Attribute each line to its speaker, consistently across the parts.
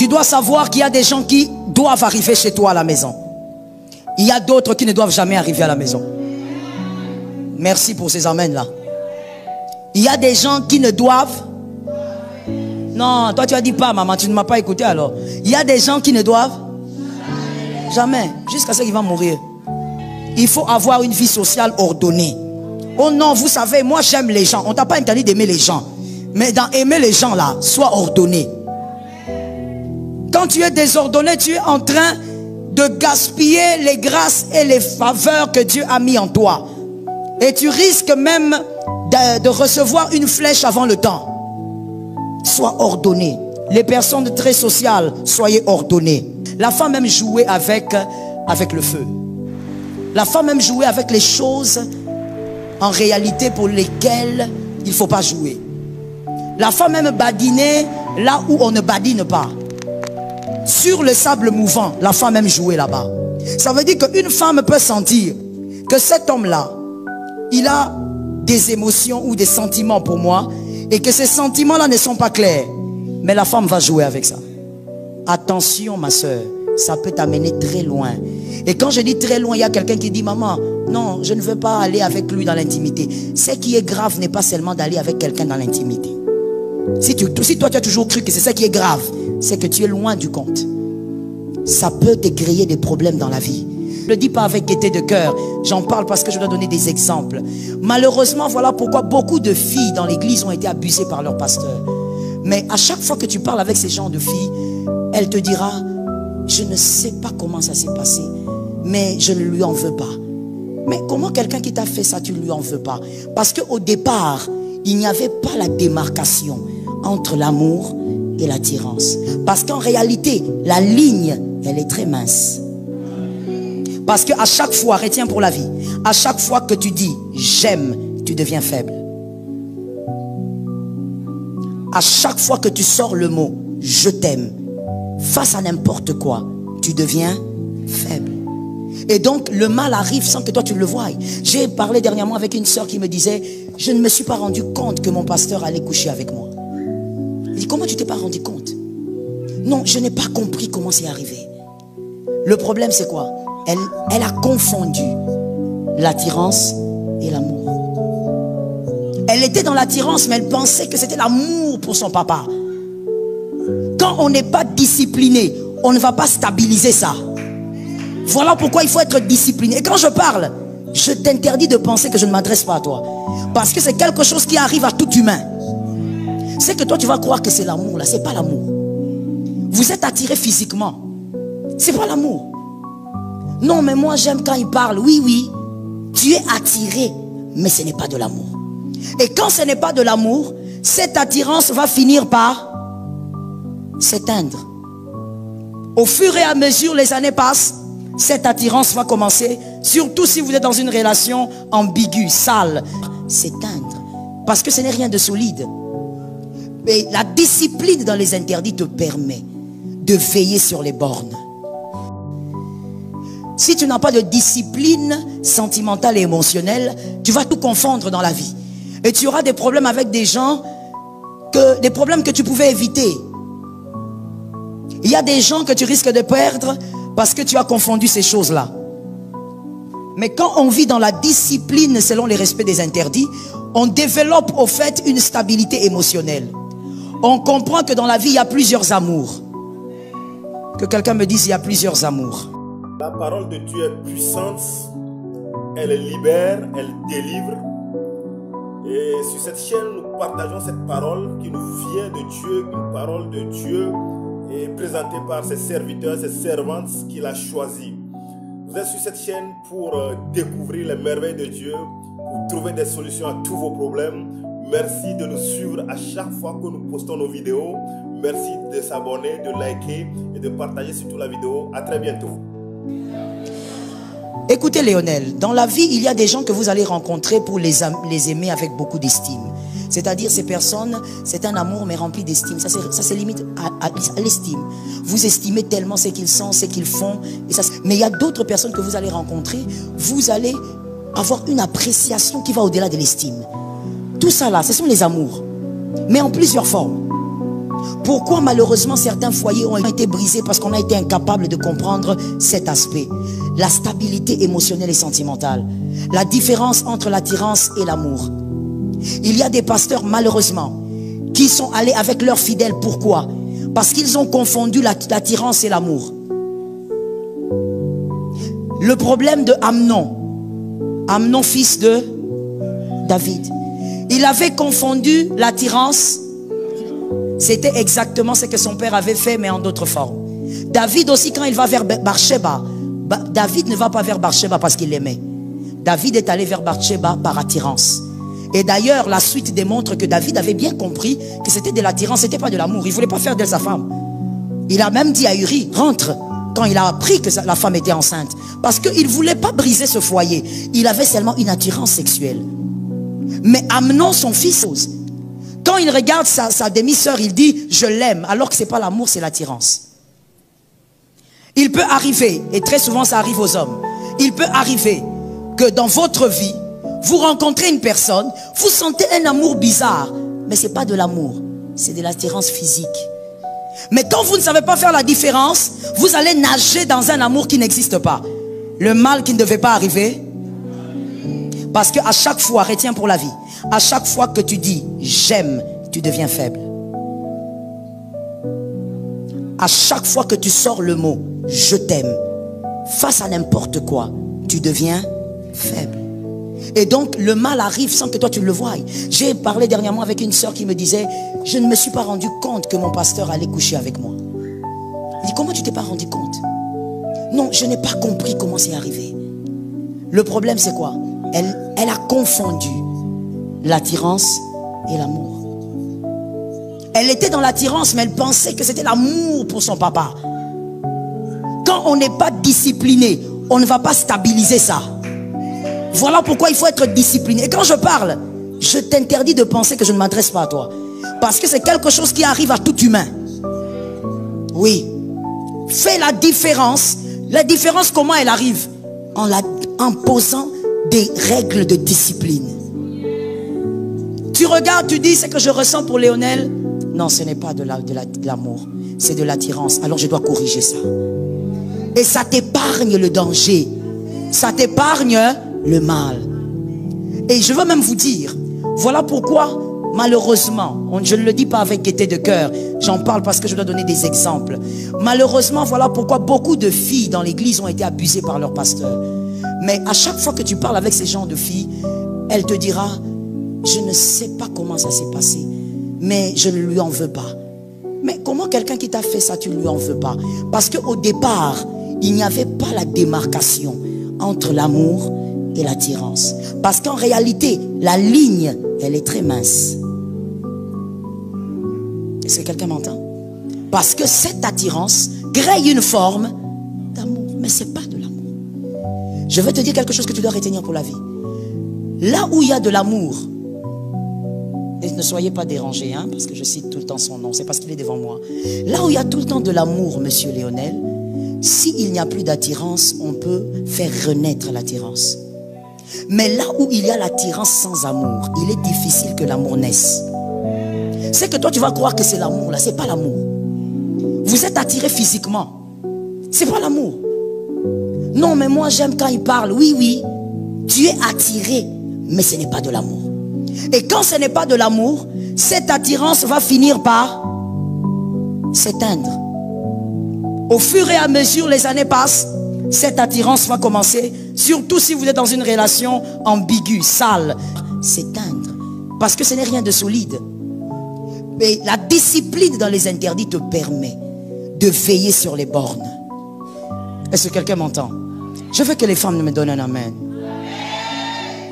Speaker 1: Tu dois savoir qu'il y a des gens qui doivent arriver chez toi à la maison. Il y a d'autres qui ne doivent jamais arriver à la maison. Merci pour ces amens-là. Il y a des gens qui ne doivent... Non, toi tu as dit pas, maman, tu ne m'as pas écouté alors. Il y a des gens qui ne doivent... Jamais, jusqu'à ce qu'ils vont mourir. Il faut avoir une vie sociale ordonnée. Oh non, vous savez, moi j'aime les gens. On ne t'a pas interdit d'aimer les gens. Mais dans aimer les gens là, sois ordonné. Quand tu es désordonné, tu es en train de gaspiller les grâces et les faveurs que Dieu a mis en toi. Et tu risques même de recevoir une flèche avant le temps. Sois ordonné. Les personnes très sociales, soyez ordonnées. La femme aime jouer avec le feu. La femme aime jouer avec les choses en réalité pour lesquelles il ne faut pas jouer. La femme aime badiner là où on ne badine pas. Sur le sable mouvant, la femme aime jouer là-bas. Ça veut dire qu'une femme peut sentir que cet homme-là, il a des émotions ou des sentiments pour moi et que ces sentiments-là ne sont pas clairs. Mais la femme va jouer avec ça. Attention ma soeur, ça peut t'amener très loin. Et quand je dis très loin, il y a quelqu'un qui dit maman, non, je ne veux pas aller avec lui dans l'intimité. Ce qui est grave n'est pas seulement d'aller avec quelqu'un dans l'intimité. Si toi tu as toujours cru que c'est ça qui est grave, c'est que tu es loin du compte. Ça peut te créer des problèmes dans la vie. Je ne le dis pas avec gaieté de cœur, j'en parle parce que je dois donner des exemples. Malheureusement, voilà pourquoi beaucoup de filles dans l'église ont été abusées par leur pasteur. Mais à chaque fois que tu parles avec ces gens de filles, elle te dira, je ne sais pas comment ça s'est passé, mais je ne lui en veux pas. Mais comment quelqu'un qui t'a fait ça, tu ne lui en veux pas? Parce qu'au départ, il n'y avait pas la démarcation entre l'amour et l'attirance. Parce qu'en réalité, la ligne, elle est très mince. Parce qu'à chaque fois, retiens pour la vie, à chaque fois que tu dis j'aime, tu deviens faible. À chaque fois que tu sors le mot je t'aime, face à n'importe quoi, tu deviens faible. Et donc le mal arrive sans que toi tu le voies. J'ai parlé dernièrement avec une soeur qui me disait, je ne me suis pas rendu compte que mon pasteur allait coucher avec moi. Il dit, comment tu t'es pas rendu compte? Non, je n'ai pas compris comment c'est arrivé. Le problème c'est quoi? Elle a confondu l'attirance et l'amour. Elle était dans l'attirance, mais elle pensait que c'était l'amour pour son papa. Quand on n'est pas discipliné, on ne va pas stabiliser ça. Voilà pourquoi il faut être discipliné. Et quand je parle, je t'interdis de penser que je ne m'adresse pas à toi. Parce que c'est quelque chose qui arrive à tout humain. C'est que toi tu vas croire que c'est l'amour là, c'est pas l'amour. Vous êtes attiré physiquement. C'est pas l'amour. Non mais moi j'aime quand il parle. Oui, oui. Tu es attiré, mais ce n'est pas de l'amour. Et quand ce n'est pas de l'amour, cette attirance va finir par s'éteindre. Au fur et à mesure les années passent, cette attirance va commencer, surtout si vous êtes dans une relation ambiguë, sale, s'éteindre. Parce que ce n'est rien de solide. Mais la discipline dans les interdits te permet de veiller sur les bornes. Si tu n'as pas de discipline sentimentale et émotionnelle, tu vas tout confondre dans la vie. Et tu auras des problèmes avec des gens, des problèmes que tu pouvais éviter. Il y a des gens que tu risques de perdre parce que tu as confondu ces choses-là. Mais quand on vit dans la discipline selon les respects des interdits, on développe au fait une stabilité émotionnelle. On comprend que dans la vie, il y a plusieurs amours. Que quelqu'un me dise, il y a plusieurs amours.
Speaker 2: La parole de Dieu est puissante, elle libère, elle délivre. Et sur cette chaîne, nous partageons cette parole qui nous vient de Dieu, une parole de Dieu et présentée par ses serviteurs, ses servantes qu'il a choisis. Vous êtes sur cette chaîne pour découvrir les merveilles de Dieu, pour trouver des solutions à tous vos problèmes. Merci de nous suivre à chaque fois que nous postons nos vidéos. Merci de s'abonner, de liker et de partager surtout la vidéo. À très bientôt.
Speaker 1: Écoutez Léonel, dans la vie, il y a des gens que vous allez rencontrer pour les aimer avec beaucoup d'estime. C'est-à-dire ces personnes, c'est un amour mais rempli d'estime. Ça se limite à l'estime. Vous estimez tellement ce qu'ils sont, ce qu'ils font. Mais il y a d'autres personnes que vous allez rencontrer, vous allez avoir une appréciation qui va au-delà de l'estime. Tout ça là, ce sont les amours. Mais en plusieurs formes. Pourquoi malheureusement certains foyers ont été brisés? Parce qu'on a été incapable de comprendre cet aspect. La stabilité émotionnelle et sentimentale. La différence entre l'attirance et l'amour. Il y a des pasteurs malheureusement qui sont allés avec leurs fidèles. Pourquoi? Parce qu'ils ont confondu l'attirance et l'amour. Le problème de Amnon fils de David, il avait confondu l'attirance. C'était exactement ce que son père avait fait, mais en d'autres formes. David aussi, quand il va vers Bathsheba, David ne va pas vers Bathsheba parce qu'il l'aimait. David est allé vers Bathsheba par attirance. Et d'ailleurs, la suite démontre que David avait bien compris que c'était de l'attirance, ce n'était pas de l'amour. Il ne voulait pas faire d'elle sa femme. Il a même dit à Uri, rentre, quand il a appris que la femme était enceinte. Parce qu'il ne voulait pas briser ce foyer. Il avait seulement une attirance sexuelle. Mais Amnon, son fils, quand il regarde sa demi-sœur, il dit, je l'aime, alors que ce n'est pas l'amour, c'est l'attirance. Il peut arriver, et très souvent ça arrive aux hommes, il peut arriver que dans votre vie, vous rencontrez une personne, vous sentez un amour bizarre, mais ce n'est pas de l'amour, c'est de l'attirance physique. Mais quand vous ne savez pas faire la différence, vous allez nager dans un amour qui n'existe pas. Le mal qui ne devait pas arriver. Parce qu'à chaque fois, retiens pour la vie, à chaque fois que tu dis j'aime, tu deviens faible. À chaque fois que tu sors le mot je t'aime, face à n'importe quoi, tu deviens faible. Et donc le mal arrive sans que toi tu le voies. J'ai parlé dernièrement avec une soeur qui me disait, je ne me suis pas rendu compte que mon pasteur allait coucher avec moi. Il dit, comment tu t'es pas rendu compte? Non, je n'ai pas compris comment c'est arrivé. Le problème c'est quoi? Elle a confondu l'attirance et l'amour. Elle était dans l'attirance, mais elle pensait que c'était l'amour pour son papa. Quand on n'est pas discipliné, on ne va pas stabiliser ça. Voilà pourquoi il faut être discipliné. Et quand je parle, je t'interdis de penser que je ne m'adresse pas à toi. Parce que c'est quelque chose qui arrive à tout humain. Oui. Fais la différence. La différence, comment elle arrive? En posant des règles de discipline. Tu regardes, tu dis, c'est que je ressens pour Léonel. Non, ce n'est pas de l'amour. C'est de l'attirance. Alors je dois corriger ça. Et ça t'épargne le danger. Ça t'épargne le mal. Et je veux même vous dire, voilà pourquoi, malheureusement, je ne le dis pas avec gaieté de cœur, j'en parle parce que je dois donner des exemples. Malheureusement, voilà pourquoi beaucoup de filles dans l'église ont été abusées par leur pasteur. Mais à chaque fois que tu parles avec ces gens de filles, elle te dira, je ne sais pas comment ça s'est passé, mais je ne lui en veux pas. Mais comment quelqu'un qui t'a fait ça, tu ne lui en veux pas? Parce qu'au départ, il n'y avait pas la démarcation entre l'amour et l'attirance. Parce qu'en réalité, la ligne, elle est très mince. Est-ce que quelqu'un m'entend? Parce que cette attirance crée une forme d'amour, mais ce n'est pas de l'amour. Je vais te dire quelque chose que tu dois retenir pour la vie. Là où il y a de l'amour, et ne soyez pas dérangés, hein, parce que je cite tout le temps son nom, c'est parce qu'il est devant moi. Là où il y a tout le temps de l'amour, monsieur Léonel, s'il n'y a plus d'attirance, on peut faire renaître l'attirance. Mais là où il y a l'attirance sans amour, il est difficile que l'amour naisse. C'est que toi tu vas croire que c'est l'amour, là, c'est pas l'amour. Vous êtes attiré physiquement, c'est pas l'amour. Non, mais moi j'aime quand il parle. Oui, oui, tu es attiré, mais ce n'est pas de l'amour. Et quand ce n'est pas de l'amour, cette attirance va finir par s'éteindre. Au fur et à mesure les années passent, cette attirance va commencer, surtout si vous êtes dans une relation ambiguë, sale, s'éteindre. Parce que ce n'est rien de solide. Mais la discipline dans les interdits te permet de veiller sur les bornes. Est-ce que quelqu'un m'entend? Je veux que les femmes me donnent un amen.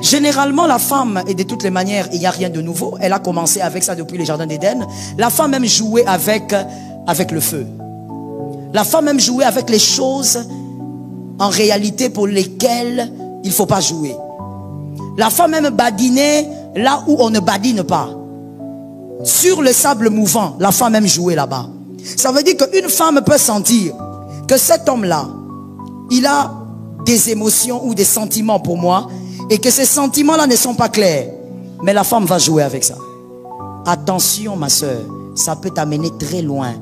Speaker 1: Généralement, la femme, et de toutes les manières, il n'y a rien de nouveau. Elle a commencé avec ça depuis les jardins d'Éden. La femme même jouait avec le feu. La femme même jouait avec les choses en réalité pour lesquelles il ne faut pas jouer. La femme même badinait là où on ne badine pas. Sur le sable mouvant, la femme même jouait là-bas. Ça veut dire qu'une femme peut sentir que cet homme-là, il a des émotions ou des sentiments pour moi et que ces sentiments-là ne sont pas clairs. Mais la femme va jouer avec ça. Attention ma soeur, ça peut t'amener très loin.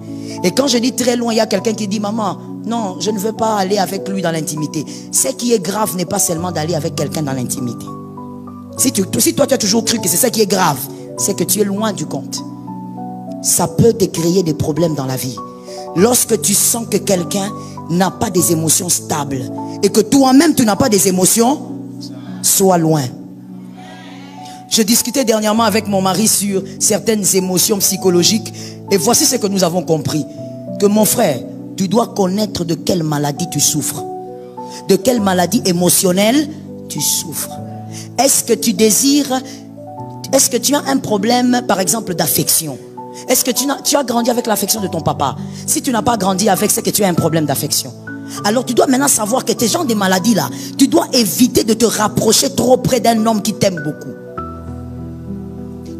Speaker 1: Et quand je dis très loin, il y a quelqu'un qui dit, maman, non, je ne veux pas aller avec lui dans l'intimité. Ce qui est grave n'est pas seulement d'aller avec quelqu'un dans l'intimité. Si toi tu as toujours cru que c'est ça qui est grave, c'est que tu es loin du compte. Ça peut te créer des problèmes dans la vie. Lorsque tu sens que quelqu'un n'a pas des émotions stables et que toi-même tu n'as pas des émotions, sois loin. Je discutais dernièrement avec mon mari sur certaines émotions psychologiques et voici ce que nous avons compris. Que mon frère, tu dois connaître de quelle maladie tu souffres. De quelle maladie émotionnelle tu souffres. Est-ce que tu désires, est-ce que tu as un problème par exemple d'affection? Est-ce que tu as grandi avec l'affection de ton papa? Si tu n'as pas grandi avec, c'est que tu as un problème d'affection. Alors tu dois maintenant savoir que tes gens des maladies là, tu dois éviter de te rapprocher trop près d'un homme qui t'aime beaucoup.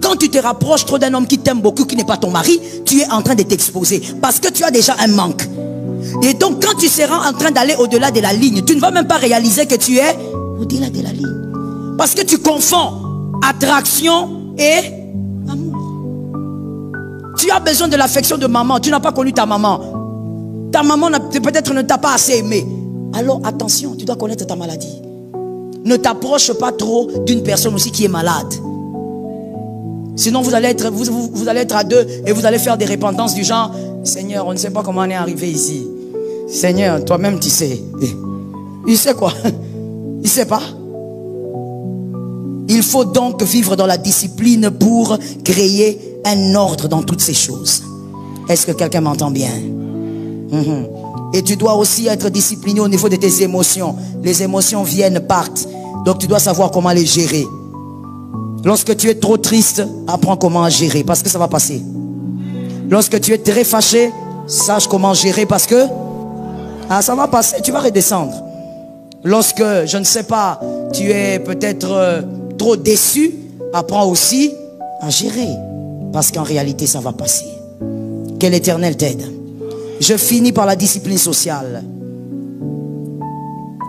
Speaker 1: Quand tu te rapproches trop d'un homme qui t'aime beaucoup, qui n'est pas ton mari, tu es en train de t'exposer. Parce que tu as déjà un manque. Et donc quand tu seras en train d'aller au-delà de la ligne, tu ne vas même pas réaliser que tu es au-delà de la ligne. Parce que tu confonds attraction et amour. Tu as besoin de l'affection de maman. Tu n'as pas connu ta maman. Ta maman peut-être ne t'a pas assez aimé. Alors attention, tu dois connaître ta maladie. Ne t'approche pas trop d'une personne aussi qui est malade. Sinon vous allez être à deux et vous allez faire des repentances du genre, Seigneur, on ne sait pas comment on est arrivé ici. Seigneur, toi-même tu sais. Il sait quoi? Il sait pas. Il faut donc vivre dans la discipline pour créer un ordre dans toutes ces choses. Est-ce que quelqu'un m'entend bien? Et tu dois aussi être discipliné au niveau de tes émotions. Les émotions viennent, partent. Donc tu dois savoir comment les gérer. Lorsque tu es trop triste, apprends comment gérer parce que ça va passer. Lorsque tu es très fâché, sache comment gérer parce que ça va passer, tu vas redescendre. Lorsque, je ne sais pas, tu es peut-être trop déçu, apprends aussi à gérer parce qu'en réalité ça va passer. Que l'Éternel t'aide. Je finis par la discipline sociale.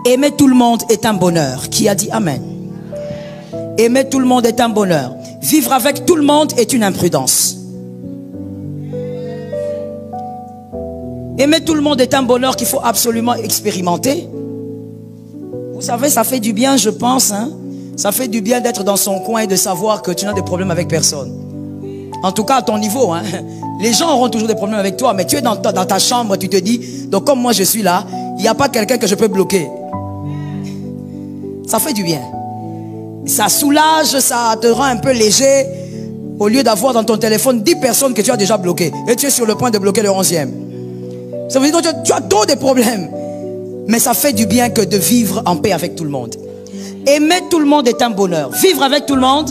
Speaker 1: Aimer tout le monde est un bonheur. Qui a dit Amen? Aimer tout le monde est un bonheur. Vivre avec tout le monde est une imprudence. Aimer tout le monde est un bonheur qu'il faut absolument expérimenter. Vous savez, ça fait du bien, je pense. Ça fait du bien d'être dans son coin et de savoir que tu n'as de problème avec personne. En tout cas, à ton niveau. Les gens auront toujours des problèmes avec toi, mais tu es dans ta chambre, tu te dis, donc comme moi je suis là, il n'y a pas quelqu'un que je peux bloquer. Ça fait du bien. Ça soulage, ça te rend un peu léger. Au lieu d'avoir dans ton téléphone 10 personnes que tu as déjà bloquées. Et tu es sur le point de bloquer le 11e. Ça veut dire que tu as trop de problèmes. Mais ça fait du bien que de vivre en paix avec tout le monde. Aimer tout le monde est un bonheur. Vivre avec tout le monde,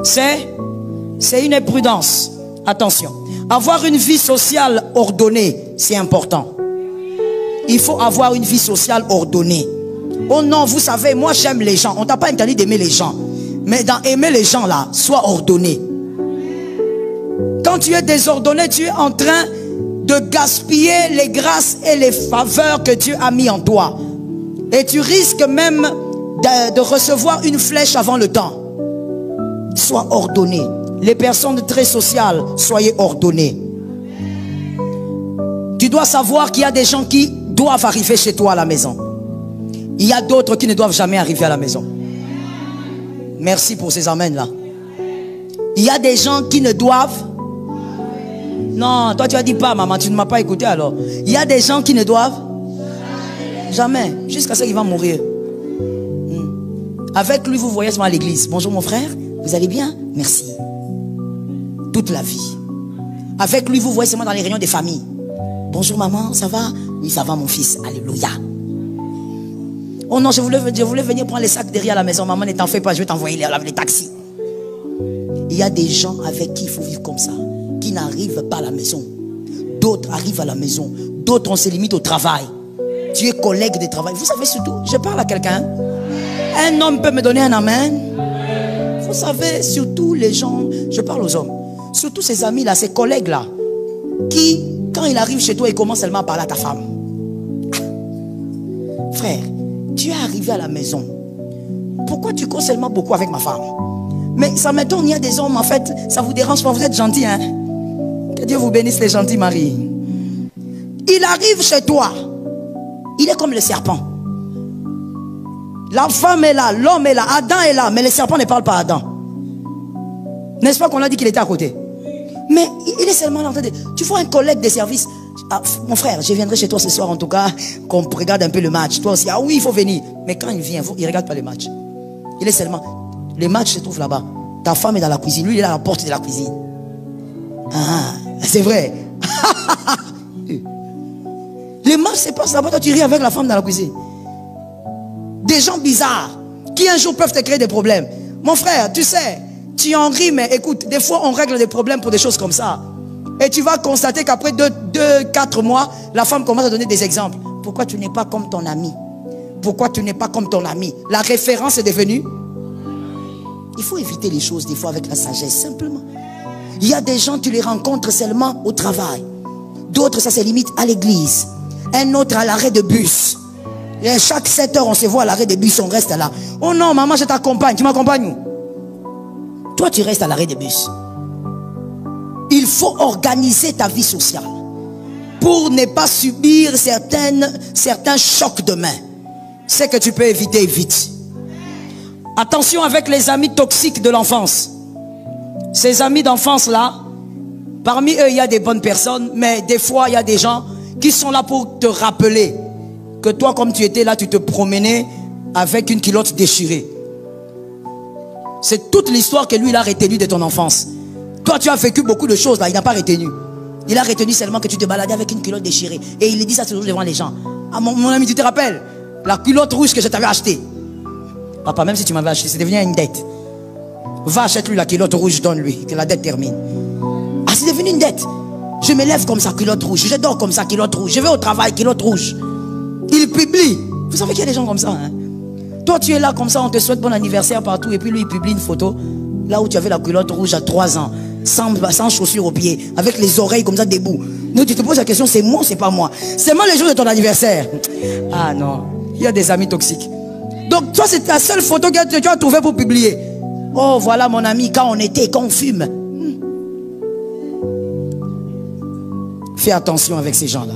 Speaker 1: c'est une imprudence. Attention. Avoir une vie sociale ordonnée, c'est important. Il faut avoir une vie sociale ordonnée. Oh non, vous savez, moi j'aime les gens. On t'a pas interdit d'aimer les gens. Mais dans aimer les gens là, sois ordonné. Quand tu es désordonné, tu es en train de gaspiller les grâces et les faveurs que Dieu a mis en toi. Et tu risques même de recevoir une flèche avant le temps. Sois ordonné. Les personnes très sociales, soyez ordonnés. Tu dois savoir qu'il y a des gens qui doivent arriver chez toi à la maison. Il y a d'autres qui ne doivent jamais arriver à la maison. Merci pour ces amens là. Il y a des gens qui ne doivent... Non, toi tu as dit pas, maman, tu ne m'as pas écouté alors. Il y a des gens qui ne doivent... Jamais. Jusqu'à ce qu'il va mourir. Avec lui, vous voyez seulement à l'église. Bonjour mon frère, vous allez bien? Merci. Toute la vie. Avec lui, vous voyez seulement dans les réunions des familles. Bonjour maman, ça va? Oui, ça va mon fils. Alléluia. Oh non, je voulais venir prendre les sacs derrière la maison. Maman, ne t'en fais pas, je vais t'envoyer les taxis. Il y a des gens avec qui il faut vivre comme ça, qui n'arrivent pas à la maison. D'autres arrivent à la maison. D'autres, on se limite au travail. Tu es collègue de travail. Vous savez surtout, je parle à quelqu'un. Un homme peut me donner un amen. Vous savez, surtout les gens, je parle aux hommes. Surtout ces amis-là, ces collègues-là, qui, quand ils arrivent chez toi, ils commencent seulement à parler à ta femme. Frère, tu es arrivé à la maison. Pourquoi tu causes seulement beaucoup avec ma femme? Mais ça m'étonne, il y a des hommes, en fait, ça vous dérange pas, vous êtes gentils, hein? Que Dieu vous bénisse les gentils maris. Il arrive chez toi. Il est comme le serpent. La femme est là, l'homme est là, Adam est là, mais le serpent ne parle pas à Adam. N'est-ce pas qu'on a dit qu'il était à côté? Mais il est seulement là en train de... Tu vois un collègue de service. Ah, mon frère, je viendrai chez toi ce soir en tout cas, qu'on regarde un peu le match. Toi aussi, ah oui, il faut venir. Mais quand il vient, il ne regarde pas le match. Il est seulement... Le match se trouve là-bas. Ta femme est dans la cuisine, lui il est à la porte de la cuisine. Ah, c'est vrai. Le match se passe là-bas, toi tu ris avec la femme dans la cuisine. Des gens bizarres qui un jour peuvent te créer des problèmes. Mon frère, tu sais, tu en ris, mais écoute, des fois on règle des problèmes pour des choses comme ça. Et tu vas constater qu'après 4 mois, la femme commence à donner des exemples. Pourquoi tu n'es pas comme ton ami? Pourquoi tu n'es pas comme ton ami? La référence est devenue. Il faut éviter les choses des fois avec la sagesse, simplement. Il y a des gens, tu les rencontres seulement au travail. D'autres, ça se limite à l'église. Un autre à l'arrêt de bus. Et chaque 7 heures, on se voit à l'arrêt de bus, on reste là. Oh non, maman, je t'accompagne. Tu m'accompagnes où? Toi, tu restes à l'arrêt de bus. Il faut organiser ta vie sociale pour ne pas subir certains chocs demain. Ce que tu peux éviter, évite. Attention avec les amis toxiques de l'enfance. Ces amis d'enfance là, parmi eux il y a des bonnes personnes, mais des fois il y a des gens qui sont là pour te rappeler que toi comme tu étais là, tu te promenais avec une culotte déchirée. C'est toute l'histoire que lui il a retenue de ton enfance. Toi tu as vécu beaucoup de choses là, il n'a pas retenu. Il a retenu seulement que tu te baladais avec une culotte déchirée. Et il dit ça toujours devant les gens. Ah mon ami, tu te rappelles la culotte rouge que je t'avais achetée? Papa, même si tu m'avais acheté, c'est devenu une dette. Va, achète-lui la culotte rouge, donne-lui, que la dette termine. Ah, c'est devenu une dette. Je me lève comme ça, culotte rouge. Je dors comme ça, culotte rouge. Je vais au travail, culotte rouge. Il publie. Vous savez qu'il y a des gens comme ça, hein? Toi, tu es là comme ça, on te souhaite bon anniversaire partout. Et puis lui, il publie une photo. Là où tu avais la culotte rouge à 3 ans. Sans chaussures aux pieds. Avec les oreilles comme ça debout. Nous, tu te poses la question, c'est moi ou c'est pas moi? C'est moi le jour de ton anniversaire. Ah non, il y a des amis toxiques. Donc toi c'est ta seule photo que tu as trouvée pour publier. Oh voilà mon ami quand on fume. Fais attention avec ces gens là.